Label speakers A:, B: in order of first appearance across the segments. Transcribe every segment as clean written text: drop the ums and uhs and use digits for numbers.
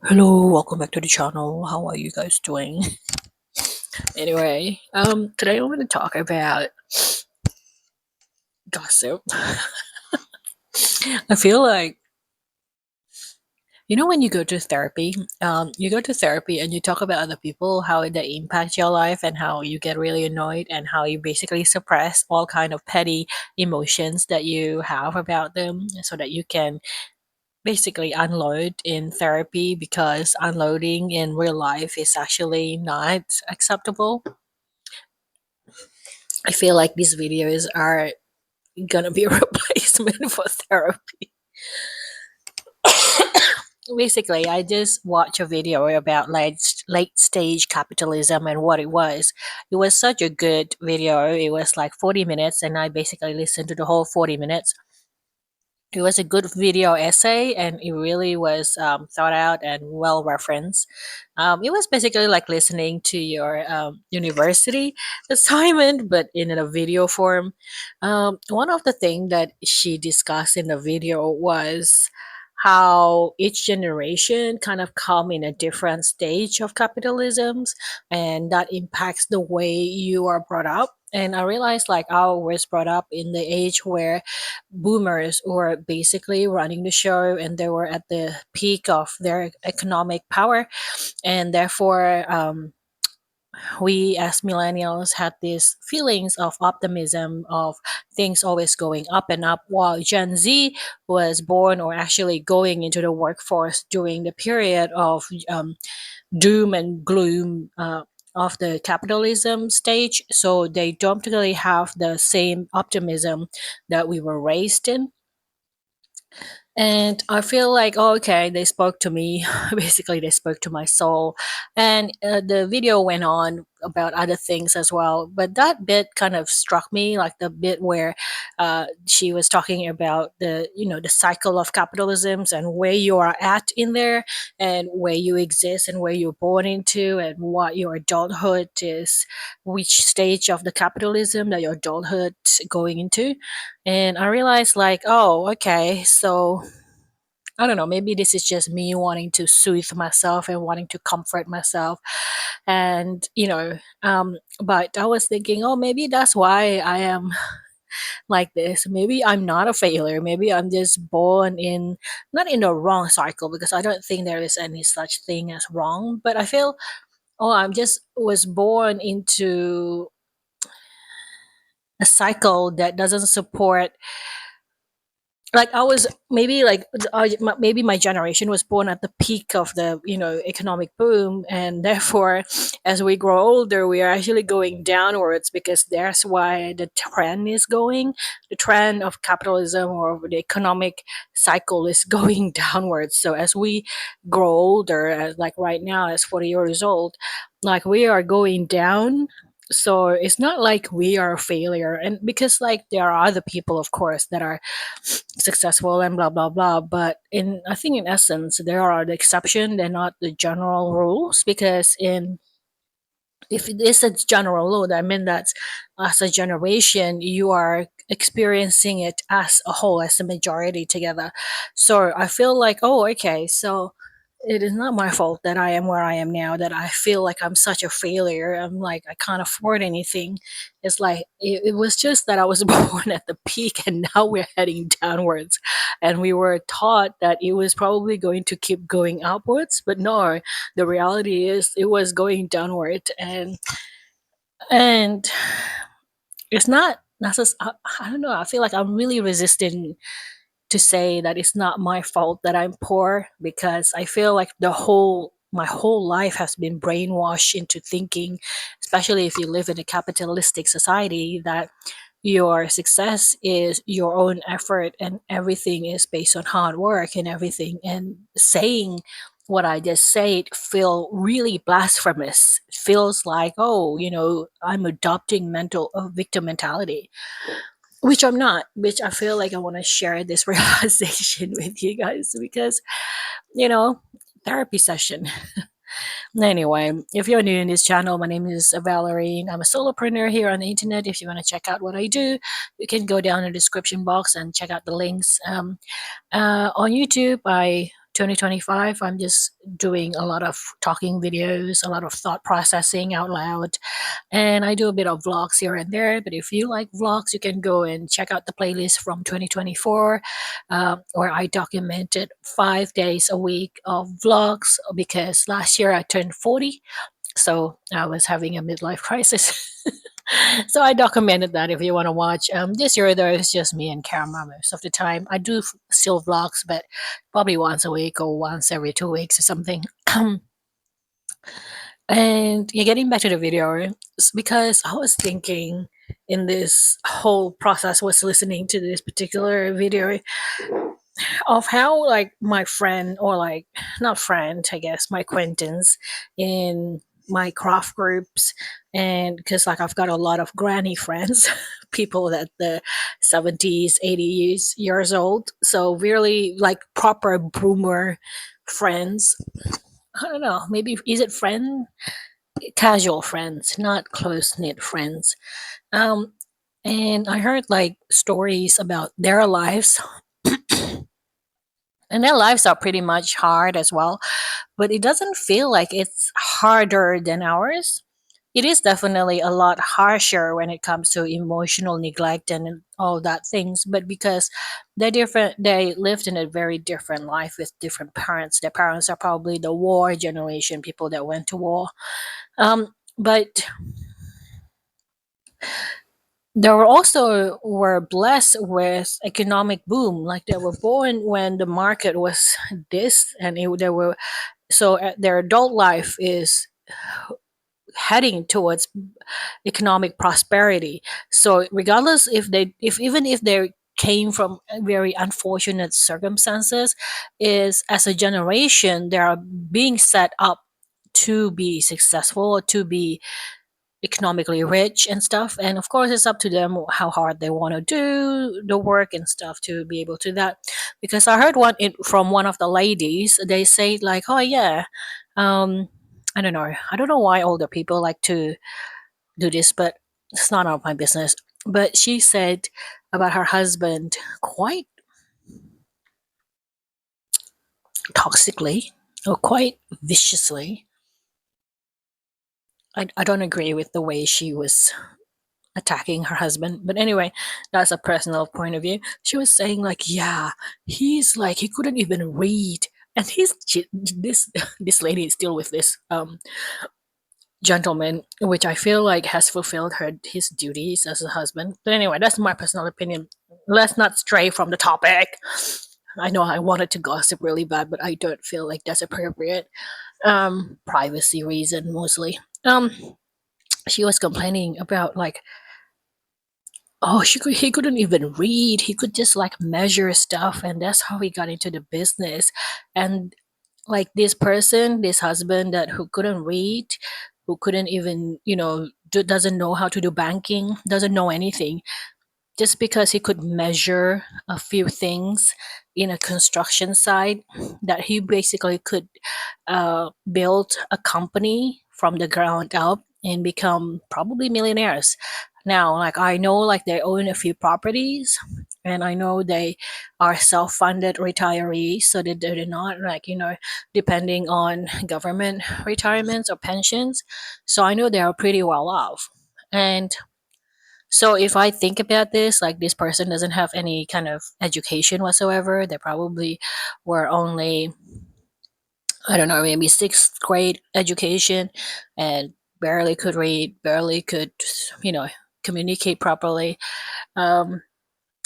A: Hello, welcome back to the channel. How are you guys doing? Anyway, today I'm going to talk about gossip. I feel like when you go to therapy and you talk about other people, how they impact your life, and how you get really annoyed, and how you basically suppress all kind of petty emotions that you have about them, so that you can basically unload in therapy, because unloading in real life is actually not acceptable. I feel like these videos are gonna be a replacement for therapy. Basically, I just watched a video about late stage capitalism and what it was. It was such a good video. It was like 40 minutes, and I basically listened to the whole 40 minutes. It was a good video essay, and it really was thought out and well referenced. It was basically like listening to your university assignment, but in a video form. One of the things that she discussed in the video was how each generation kind of come in a different stage of capitalisms, and that impacts the way you are brought up. And I realized, like, I was brought up in the age where boomers were basically running the show, and they were at the peak of their economic power, and therefore we as millennials had these feelings of optimism, of things always going up and up, while Gen Z was born, or actually going into the workforce during the period of doom and gloom of the capitalism stage, so they don't really have the same optimism that we were raised in. And I feel like, oh, okay, they spoke to me. Basically, they spoke to my soul. And the video went on about other things as well. But that bit kind of struck me, like the bit where she was talking about the cycle of capitalisms, and where you are at in there, and where you exist, and where you're born into, and what your adulthood is, which stage of the capitalism that your adulthood going into. And I realized, like, oh, okay, so I don't know, maybe this is just me wanting to soothe myself and wanting to comfort myself. And, but I was thinking, oh, maybe that's why I am like this. Maybe I'm not a failure. Maybe I'm just born in, not in the wrong cycle, because I don't think there is any such thing as wrong. But I feel, oh, I'm just was born into a cycle that doesn't support, like, I was maybe like maybe my generation was born at the peak of the economic boom, and therefore as we grow older we are actually going downwards, because that's why the trend is going, the trend of capitalism or the economic cycle is going downwards. So as we grow older, as like right now as 40 years old, like we are going down. So it's not like we are a failure, and because like there are other people, of course, that are successful and blah blah blah, but in I think in essence there are the exception, they're not the general rules. Because in if it is a general rule, I mean that as a generation you are experiencing it as a whole, as a majority together. So I feel like, oh, okay, so it is not my fault that I am where I am now, that I feel like I'm such a failure. I'm like, I can't afford anything. It's like, it was just that I was born at the peak, and now we're heading downwards. And we were taught that it was probably going to keep going upwards, but no, the reality is it was going downward. And it's not necessarily, I don't know, I feel like I'm really resistant to say that it's not my fault that I'm poor, because I feel like my whole life has been brainwashed into thinking, especially if you live in a capitalistic society, that your success is your own effort, and everything is based on hard work and everything. And saying what I just said feel really blasphemous. It feels like, oh, I'm adopting mental victim mentality, which I'm not, which I feel like I want to share this realization with you guys, because, you know, therapy session. Anyway, if you're new in this channel, my name is Valerie. I'm a solopreneur here on the internet. If you want to check out what I do, you can go down in the description box and check out the links. On YouTube, I 2025, I'm just doing a lot of talking videos, a lot of thought processing out loud, and I do a bit of vlogs here and there. But if you like vlogs, you can go and check out the playlist from 2024, where I documented 5 days a week of vlogs because last year I turned 40, so I was having a midlife crisis. So I documented that if you want to watch. This year though, it's just me and camera most of the time. I do still vlogs, but probably once a week or once every 2 weeks or something. And yeah, getting back to the video, because I was thinking in this whole process was listening to this particular video of how like my friend, or like not friend, I guess my acquaintance in my craft groups, and because like I've got a lot of granny friends, people that the 70s 80s years old, so really like proper boomer friends. I don't know, maybe is it friend, casual friends, not close knit friends. um and I heard like stories about their lives, and their lives are pretty much hard as well, but it doesn't feel like it's harder than ours. It is definitely a lot harsher when it comes to emotional neglect and all that things, but because they're different, they lived in a very different life with different parents. Their parents are probably the war generation, people that went to war. But they were also were blessed with economic boom, like they were born when the market was this, and they were, so their adult life is heading towards economic prosperity. So regardless if they, if even if they came from very unfortunate circumstances, is as a generation they are being set up to be successful or to be economically rich and stuff. And of course it's up to them how hard they want to do the work and stuff to be able to that. Because I heard from one of the ladies, they say like, oh yeah, um I don't know why older people like to do this, but it's none of my business. But she said about her husband quite toxically, or quite viciously. I don't agree with the way she was attacking her husband, but anyway, that's a personal point of view. She was saying like, yeah, he's like he couldn't even read, and this this lady is still with this gentleman, which I feel like has fulfilled his duties as a husband. But anyway, that's my personal opinion. Let's not stray from the topic. I know I wanted to gossip really bad, but I don't feel like that's appropriate. Privacy reason mostly. She was complaining about like, oh, he couldn't even read. He could just like measure stuff, and that's how he got into the business. And like this person, this husband that who couldn't read, who couldn't even, doesn't know how to do banking, doesn't know anything, just because he could measure a few things in a construction site, that he basically could build a company from the ground up and become probably millionaires. Now, like I know, like they own a few properties, and I know they are self-funded retirees, so that they're not like depending on government retirements or pensions. So I know they are pretty well off, and so if I think about this, like this person doesn't have any kind of education whatsoever. They probably were only, I don't know, maybe sixth grade education, and barely could read, barely could, you know, communicate properly. Um,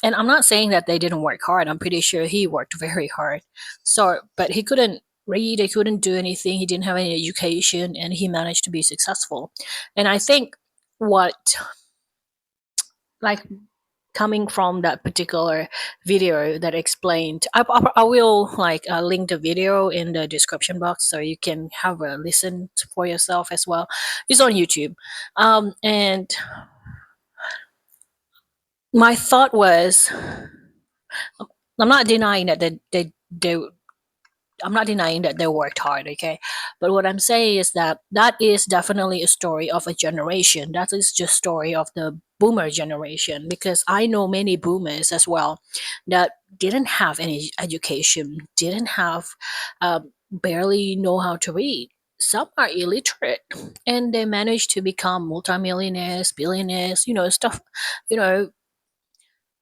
A: and I'm not saying that they didn't work hard. I'm pretty sure he worked very hard. So, but he couldn't read, he couldn't do anything, he didn't have any education, and he managed to be successful. And I think what, like, coming from that particular video that explained, I will like link the video in the description box so you can have a listen for yourself as well. It's on YouTube. And my thought was, I'm not denying that they I'm not denying that they worked hard, okay? But what I'm saying is that that is definitely a story of a generation. That is just story of the boomer generation, because I know many boomers as well that didn't have any education, didn't have, barely know how to read. Some are illiterate, and they managed to become multimillionaires, billionaires, stuff, you know,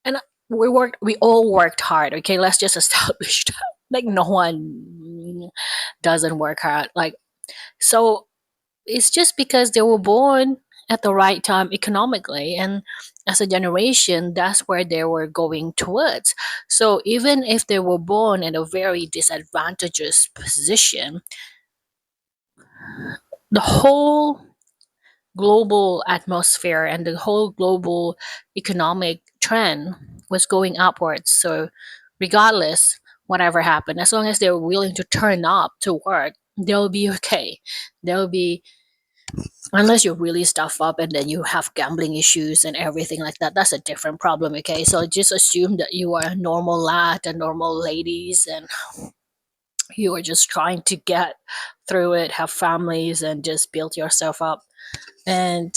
A: and we all worked hard, okay? Let's just establish that. Like, no one doesn't work hard. Like, so it's just because they were born at the right time economically, and as a generation, that's where they were going towards. So even if they were born in a very disadvantageous position, the whole global atmosphere and the whole global economic trend was going upwards. So, regardless, whatever happened, as long as they're willing to turn up to work, they'll be okay. They'll be, unless you really stuff up and then you have gambling issues and everything like that, that's a different problem, okay? So, just assume that you are a normal lad and normal ladies, and you are just trying to get through it, have families, and just build yourself up. And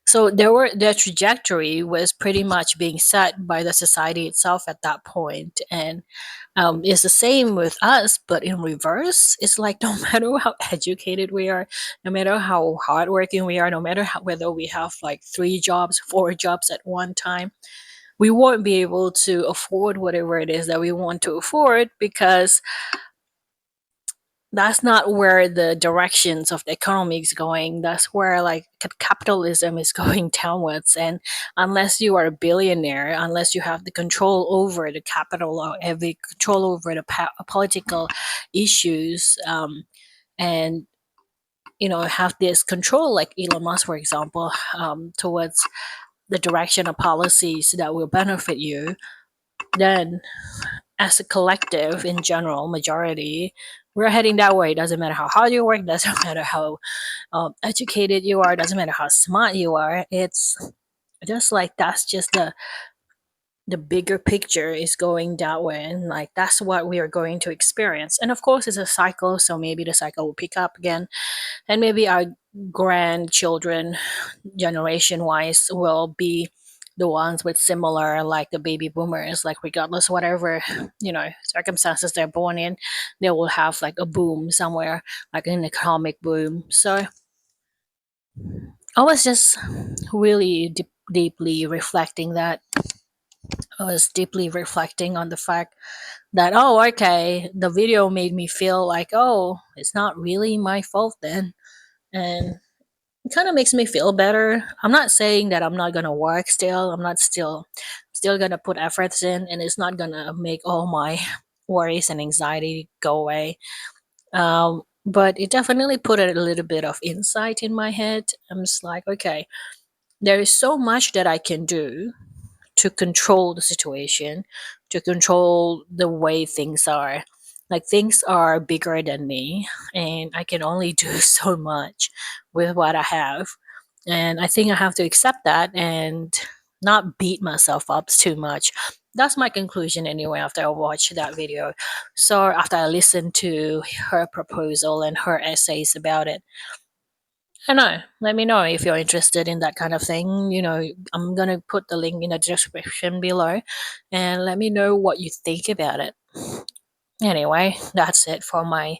A: so their trajectory was pretty much being set by the society itself at that point, and it's the same with us, but in reverse. It's like, no matter how educated we are, no matter how hardworking we are, no matter whether we have like 3 jobs, 4 jobs at one time, we won't be able to afford whatever it is that we want to afford, because that's not where the directions of the economy is going. That's where like capitalism is going downwards. And unless you are a billionaire, unless you have the control over the capital or every control over the political issues, and have this control, like Elon Musk, for example, towards the direction of policies that will benefit you, then as a collective in general majority, we're heading that way. Doesn't matter how hard you work, doesn't matter how educated you are, doesn't matter how smart you are. It's just like, that's just the bigger picture is going that way, and like that's what we are going to experience. And of course, it's a cycle, so maybe the cycle will pick up again, and maybe our grandchildren, generation wise, will be the ones with similar, like the baby boomers, like regardless whatever circumstances they're born in, they will have like a boom somewhere, like an economic boom. So I was just really deeply reflecting that. I was deeply reflecting on the fact that, oh, okay, the video made me feel like, oh, it's not really my fault then. And it kind of makes me feel better. I'm not saying that I'm not gonna work still. I'm not still gonna put efforts in, and it's not gonna make all my worries and anxiety go away. But it definitely put a little bit of insight in my head. I'm just like, okay, there is so much that I can do to control the situation, to control the way things are. Like, things are bigger than me, and I can only do so much with what I have. And I think I have to accept that and not beat myself up too much. That's my conclusion anyway after I watched that video. So after I listened to her proposal and her essays about it. I know. Let me know if you're interested in that kind of thing. I'm going to put the link in the description below, and let me know what you think about it. Anyway, that's it for my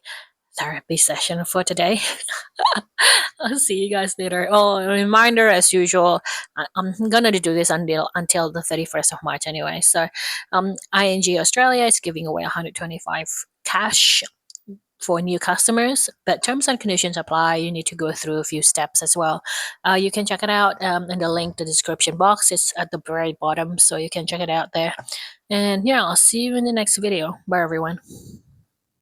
A: therapy session for today. I'll see you guys later. Oh, a reminder, as usual, I'm gonna do this until the 31st of March anyway. So, ING Australia is giving away 125 cash for new customers, but terms and conditions apply. You need to go through a few steps as well. You can check it out in the link, the description box. It's at the very bottom, so you can check it out there. And yeah, I'll see you in the next video. Bye, everyone.